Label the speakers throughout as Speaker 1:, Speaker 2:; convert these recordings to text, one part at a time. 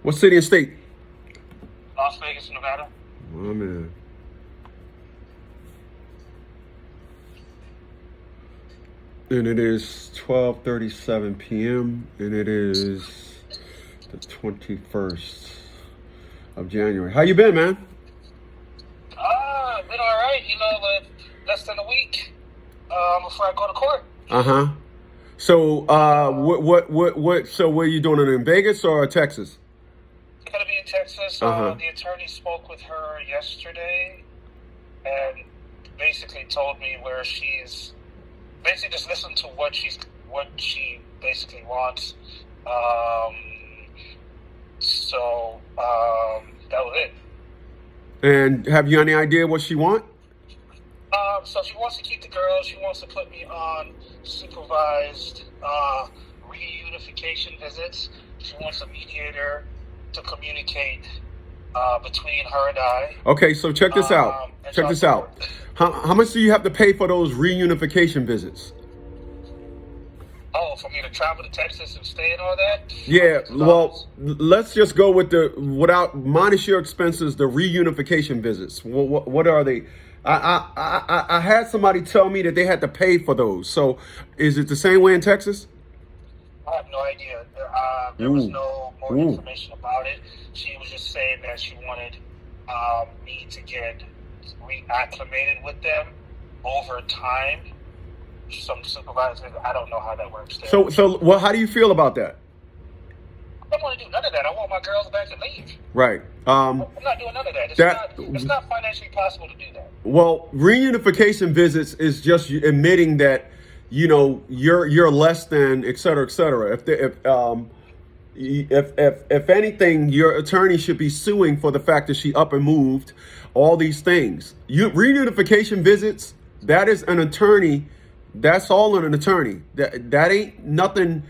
Speaker 1: What city and state?
Speaker 2: Las Vegas, Nevada.
Speaker 1: Oh, man. And it is 12:37 p.m. and it is the 21st of January. How you been, man?
Speaker 2: Been all right. Less than a week before I go to court.
Speaker 1: Uh-huh. So, so what are you doing, in Vegas or Texas?
Speaker 2: I'm gonna be in Texas.
Speaker 1: Uh-huh.
Speaker 2: The attorney spoke with her yesterday and basically told me where she's basically just listen to what she basically wants. That was it.
Speaker 1: And have you any idea what she want?
Speaker 2: So she wants to keep the girls. She wants to put me on supervised reunification visits. She wants a mediator to communicate between her and I.
Speaker 1: Okay, so check this out. Check this out. How much do you have to pay for those reunification visits?
Speaker 2: Oh, for me to travel to Texas and stay and all that?
Speaker 1: Yeah, well, let's just go with without minus your expenses, the reunification visits. What are they? I had somebody tell me that they had to pay for those. So is it the same way in Texas?
Speaker 2: I have no idea. There was no more information about it. She was just saying that she wanted me to get reacclimated with them over time. Some supervisors, I don't know how that works there.
Speaker 1: So, how do you feel about that?
Speaker 2: I don't want to do none of that. I want my girls back and leave.
Speaker 1: Right.
Speaker 2: I'm not doing none of that. It's not financially possible to do that.
Speaker 1: Well, reunification visits is just admitting that, you're less than, et cetera, et cetera. If anything, your attorney should be suing for the fact that she up and moved, all these things. Reunification visits, that is an attorney. That's all in an attorney. That ain't nothing.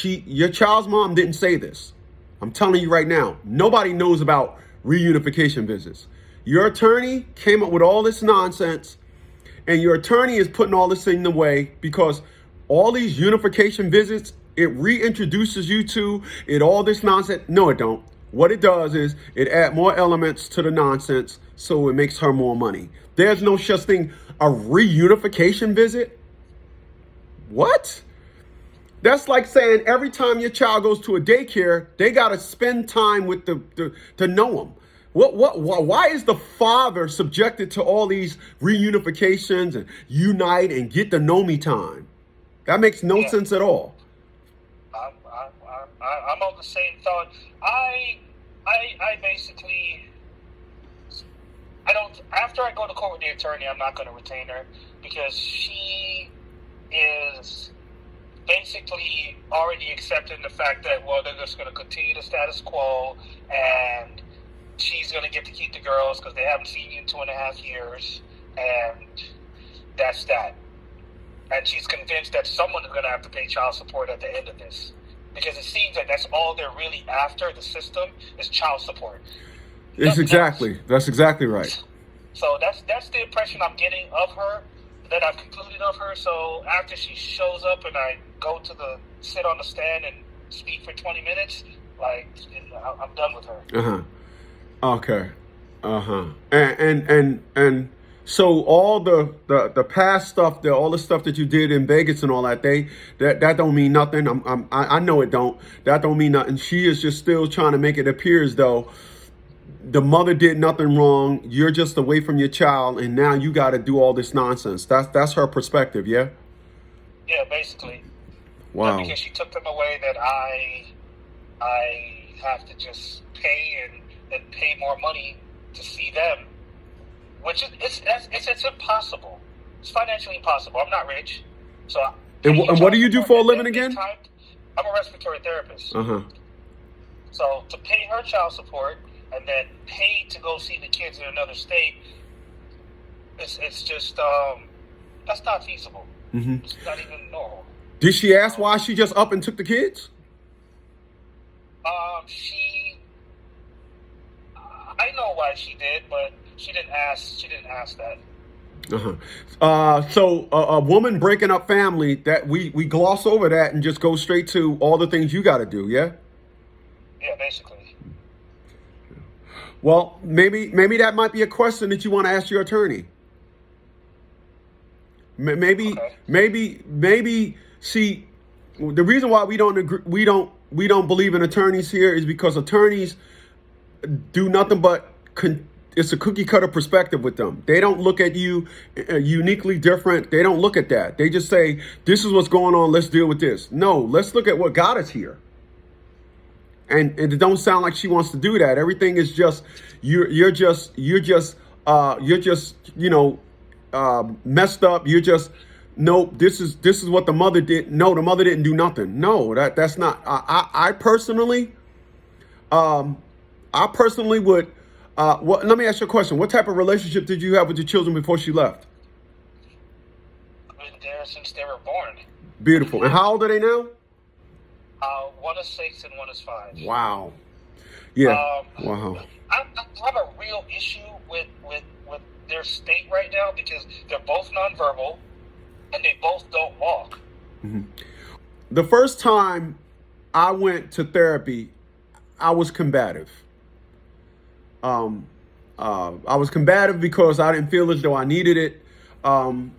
Speaker 1: Your child's mom didn't say this. I'm telling you right now. Nobody knows about reunification visits. Your attorney came up with all this nonsense, and your attorney is putting all this in the way because all these unification visits, it reintroduces you to it, all this nonsense. No, it don't. What it does is it adds more elements to the nonsense, so it makes her more money. There's no such thing, a reunification visit. What? That's like saying every time your child goes to a daycare, they got to spend time with to know them. Why is the father subjected to all these reunifications and unite and get to know me time? That makes no sense at all.
Speaker 2: I'm on the same thought. I basically, after I go to court with the attorney, I'm not going to retain her because she is basically already accepting the fact that, well, they're just going to continue the status quo and she's going to get to keep the girls because they haven't seen you in 2.5 years, and that's that. And she's convinced that someone is going to have to pay child support at the end of this because it seems that that's all they're really after, the system, is child support.
Speaker 1: That's exactly right.
Speaker 2: So that's the impression I'm getting of her, that I've concluded of her. So after she shows up and I go to sit on the stand and speak for 20 minutes, I'm done with her.
Speaker 1: Okay. And so all the past stuff, all the stuff that you did in Vegas and all that, that don't mean nothing. I know it don't. That don't mean nothing. She is just still trying to make it appear as though the mother did nothing wrong. You're just away from your child, and now you got to do all this nonsense. That's her perspective, yeah?
Speaker 2: Yeah, basically.
Speaker 1: Wow.
Speaker 2: Because she took them away, that I have to just pay and pay more money to see them, which it's impossible. It's financially impossible. I'm not rich, so.
Speaker 1: And what do you do for a living again?
Speaker 2: I'm a respiratory therapist. So to pay her child support and then pay to go see the kids in another state, it's just that's not feasible. It's not even normal.
Speaker 1: Did she ask why she just up and took the kids?
Speaker 2: I know why she did, but she didn't ask that.
Speaker 1: So a woman breaking up family, that we gloss over that and just go straight to all the things you got to do, yeah?
Speaker 2: Yeah, basically.
Speaker 1: Well, maybe that might be a question that you want to ask your attorney. Maybe
Speaker 2: Okay.
Speaker 1: maybe see, the reason why we don't agree, we don't believe in attorneys here is because attorneys do nothing but it's a cookie cutter perspective with them. They don't look at you uniquely different. They don't look at that. They just say, this is what's going on, let's deal with this. No, let's look at what got us here. And it don't sound like she wants to do that. Everything is just you're just messed up. You're just, nope, this is what the mother did. No, the mother didn't do nothing. No, that's not. I personally would. Let me ask you a question. What type of relationship did you have with your children before she left?
Speaker 2: Been there since they were born.
Speaker 1: Beautiful. And how old are they now?
Speaker 2: One is 6 and one is 5.
Speaker 1: Wow. Yeah.
Speaker 2: Wow. I have a real issue with their state right now because they're both nonverbal and they both don't walk.
Speaker 1: Mm-hmm. The first time I went to therapy, I was combative. I was combative because I didn't feel as though I needed it. And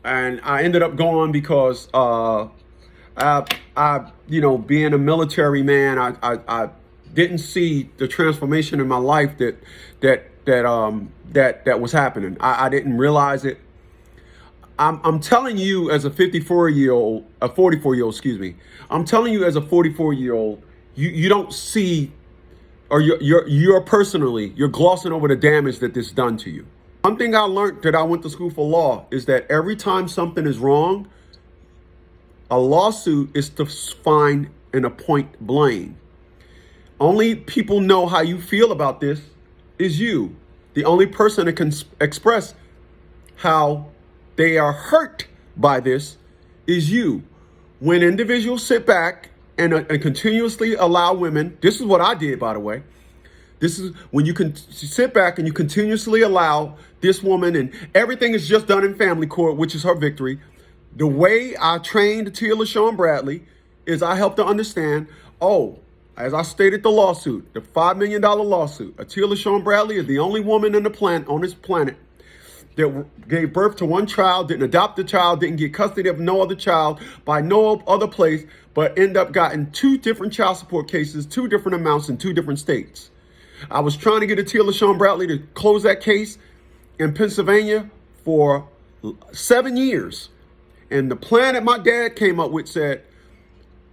Speaker 1: I ended up going because being a military man, I didn't see the transformation in my life that was happening. I didn't realize it. I'm telling you as a 44-year-old, excuse me. I'm telling you as a 44-year-old, you don't see, or you're glossing over the damage that this done to you. One thing I learned that I went to school for law is that every time something is wrong, a lawsuit is to find and appoint blame. Only people know how you feel about this is you. The only person that can express how they are hurt by this is you. When individuals sit back and continuously allow women, this is what I did, by the way. This is when you can sit back and you continuously allow this woman, and everything is just done in family court, which is her victory. The way I trained Tia LaShawn Bradley is I helped her understand, as I stated the lawsuit, the $5 million lawsuit, Tia LaShawn Bradley is the only woman on this planet that gave birth to one child, didn't adopt the child, didn't get custody of no other child by no other place, but end up getting 2 different child support cases, 2 different amounts in 2 different states. I was trying to get Tia LaShawn Bradley to close that case in Pennsylvania for 7 years. And the plan that my dad came up with said,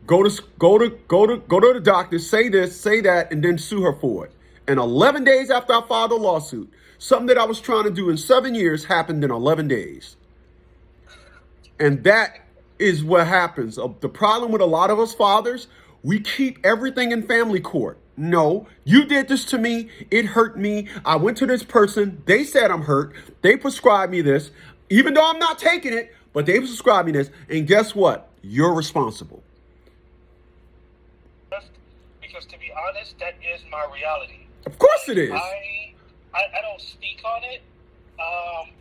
Speaker 1: go to the doctor, say this, say that, and then sue her for it. And 11 days after I filed a lawsuit, something that I was trying to do in 7 years happened in 11 days. And that is what happens. The problem with a lot of us fathers, we keep everything in family court. No, you did this to me. It hurt me. I went to this person. They said I'm hurt. They prescribed me this, even though I'm not taking it, but they prescribed me this. And guess what? You're responsible.
Speaker 2: Because to be honest, that is my reality.
Speaker 1: Of course it is.
Speaker 2: I don't speak on it,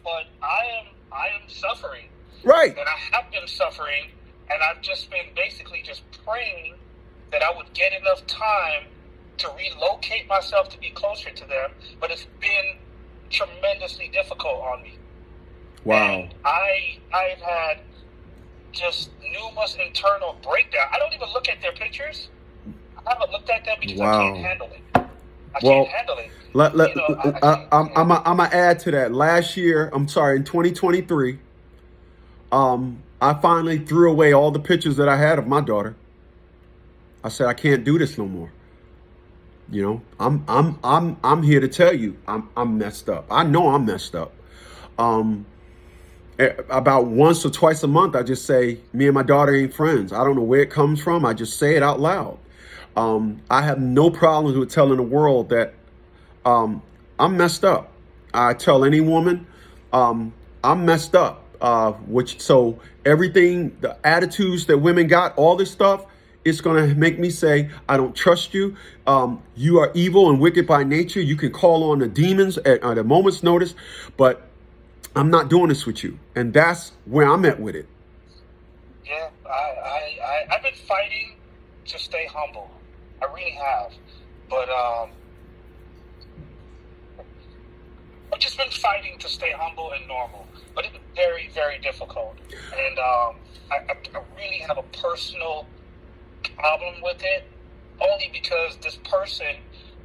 Speaker 2: but I am suffering.
Speaker 1: Right.
Speaker 2: And I have been suffering, and I've just been basically just praying that I would get enough time to relocate myself to be closer to them, but it's been tremendously difficult on me.
Speaker 1: Wow.
Speaker 2: And I've had just numerous internal breakdown. I don't even look at their pictures. I haven't looked at them because I can't handle it. I can't handle it.
Speaker 1: I'm going to add to that. Last year, in 2023, I finally threw away all the pictures that I had of my daughter. I said, I can't do this no more. I'm here to tell you, I'm messed up. I know I'm messed up. About once or twice a month, I just say, me and my daughter ain't friends. I don't know where it comes from. I just say it out loud. I have no problems with telling the world that I'm messed up. I tell any woman I'm messed up. So everything, the attitudes that women got, all this stuff, it's going to make me say, I don't trust you. You are evil and wicked by nature. You can call on the demons at a moment's notice, but I'm not doing this with you. And that's where I'm at with it.
Speaker 2: Yeah, I've been fighting to stay humble. I really have. But I've just been fighting to stay humble and normal, but it's very, very difficult. And I really have a personal problem with it, only because this person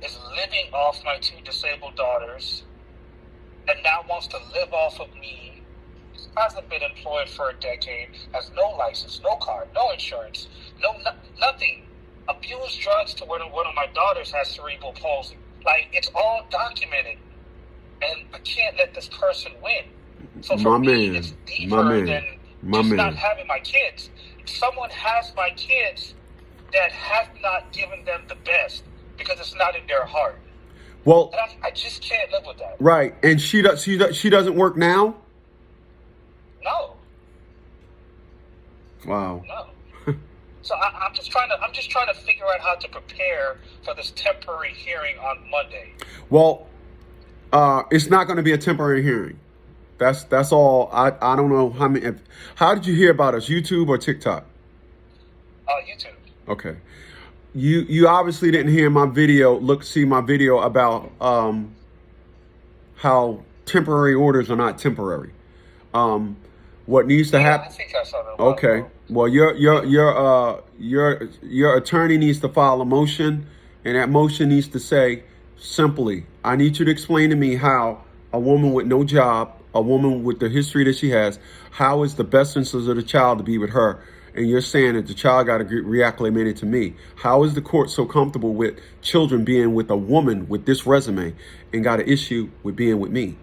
Speaker 2: is living off my two disabled daughters and now wants to live off of me. Hasn't been employed for a decade, has no license, no car, no insurance, nothing. Abused drugs to where one of my daughters has cerebral palsy. Like, it's all documented. And I can't let this person win. So for me, it's deeper than just not having my kids. Someone has my kids that have not given them the best because it's not in their heart.
Speaker 1: Well,
Speaker 2: and I just can't live with that.
Speaker 1: Right. And she doesn't work now?
Speaker 2: No.
Speaker 1: Wow.
Speaker 2: No. So I'm just trying to figure out how to prepare for this temporary hearing on Monday.
Speaker 1: Well, it's not going to be a temporary hearing. That's all. I don't know how did you hear about us? YouTube or TikTok?
Speaker 2: YouTube.
Speaker 1: Okay. You obviously didn't hear my video. See my video about how temporary orders are not temporary. What needs to happen?
Speaker 2: I think I saw that.
Speaker 1: Okay. Well, your attorney needs to file a motion, and that motion needs to say simply, I need you to explain to me how a woman with no job, a woman with the history that she has, how is the best interest of the child to be with her? And you're saying that the child got to get reacclimated to me. How is the court so comfortable with children being with a woman with this resume and got an issue with being with me?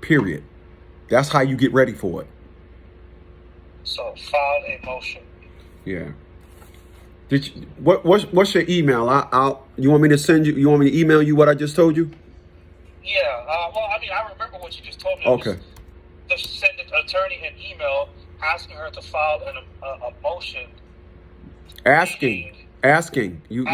Speaker 1: Period. That's how you get ready for it.
Speaker 2: So file a motion.
Speaker 1: Yeah. What's your email? You want me to send you? You want me to email you what I just told you?
Speaker 2: Yeah. Well, I mean, I remember what you just told me.
Speaker 1: Okay.
Speaker 2: Just send the attorney an email asking her to file a motion.
Speaker 1: Asking. You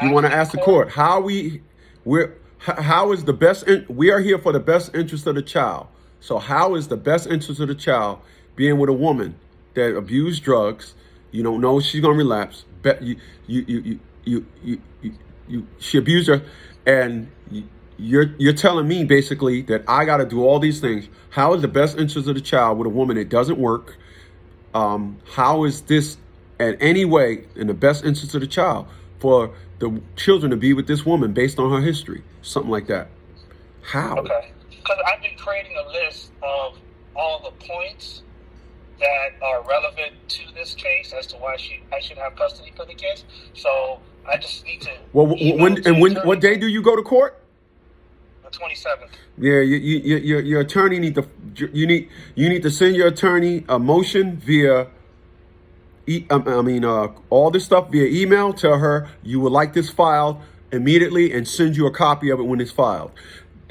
Speaker 1: want to ask the court how is the best? We are here for the best interest of the child. So how is the best interest of the child being with a woman that abused drugs? You don't know she's gonna relapse. She abused her, and you're telling me basically that I got to do all these things. How is the best interest of the child with a woman that doesn't work? How is this in any way in the best interest of the child for the children to be with this woman based on her history? Something like that. How?
Speaker 2: Okay. Because I've been creating a list of all the points that are relevant to this case as to why I should have custody for the case. So I just need to.
Speaker 1: Well, what day do you go to court?
Speaker 2: The 27th.
Speaker 1: Yeah, your attorney need to send your attorney a motion via. All this stuff via email. Tell her you would like this filed immediately and send you a copy of it when it's filed.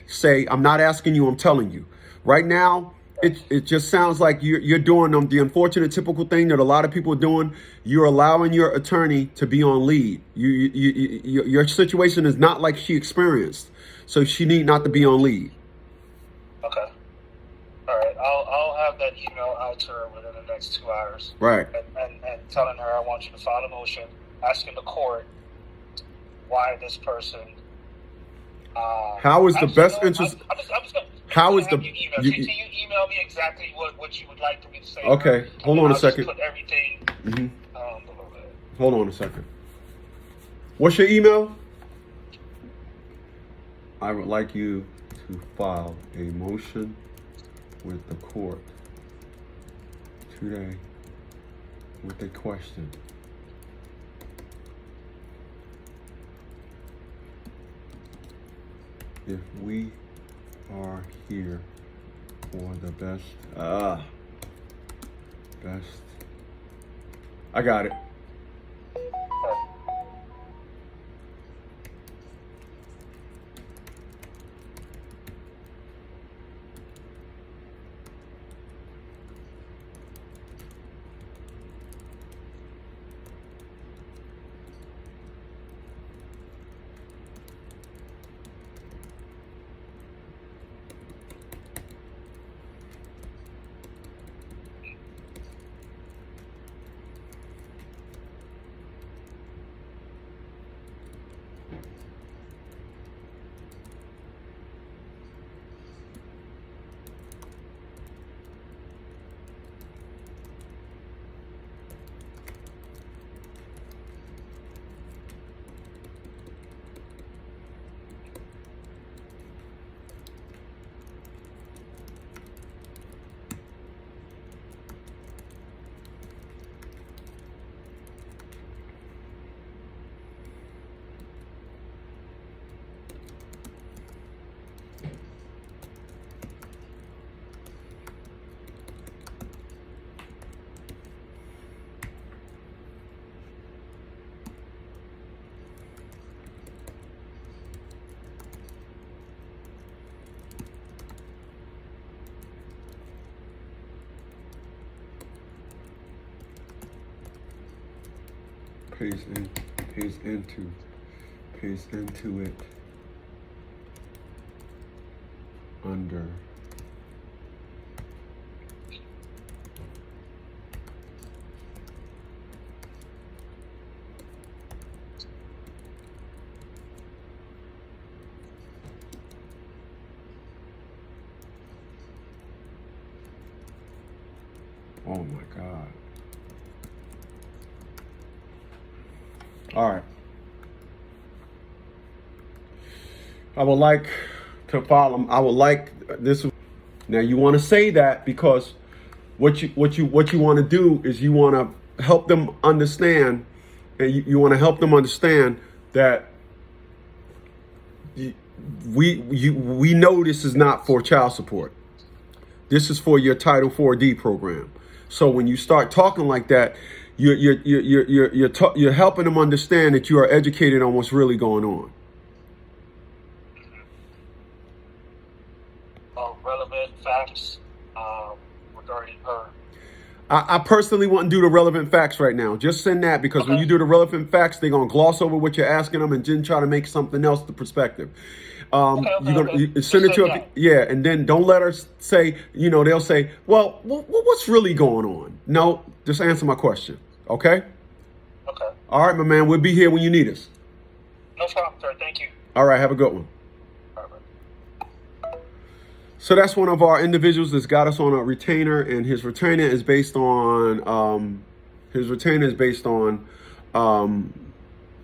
Speaker 1: Say, I'm not asking you, I'm telling you. Right now, it just sounds like you're doing the unfortunate typical thing that a lot of people are doing. You're allowing your attorney to be on lead. Your situation is not like she experienced, so she need not to be on lead.
Speaker 2: Okay. All right. I'll have that email out to her within the next 2 hours.
Speaker 1: Right.
Speaker 2: And telling her I want you to file a motion asking the court why this person.
Speaker 1: How is the best interest? How is the?
Speaker 2: Can you email me exactly what you would like for me to say?
Speaker 1: Okay, hold on a second.
Speaker 2: Put everything.
Speaker 1: Hold on a second. What's your email? I would like you to file a motion with the court today with a question. If we are here for the best, I got it. pays into it under oh my God. All right. I would like to follow. I would like this. Now you want to say that because what you want to do is you want to help them understand, and you want to help them understand that we know this is not for child support. This is for your Title 4D program. So when you start talking like that, you're helping them understand that you are educated on what's really going on.
Speaker 2: Relevant facts regarding her.
Speaker 1: I personally wouldn't do the relevant facts right now. Just send that because when you do the relevant facts, they're going to gloss over what you're asking them and then try to make something else the perspective. You send it to her, yeah, and then don't let her say, they'll say, well, what's really going on? No, just answer my question, okay?
Speaker 2: Okay.
Speaker 1: All right, my man, we'll be here when you need us.
Speaker 2: No problem, sir. Thank you.
Speaker 1: All right, have a good one.
Speaker 2: All right.
Speaker 1: So that's one of our individuals that's got us on a retainer, and his retainer is based on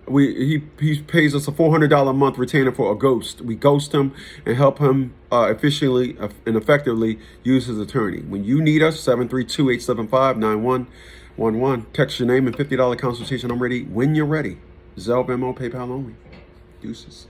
Speaker 1: he pays us a $400 a month retainer for a ghost. We ghost him and help him efficiently and effectively use his attorney. When you need us, 732-875-9111. Text your name and $50 consultation. I'm ready when you're ready. Zelle, Venmo, PayPal only. Deuces.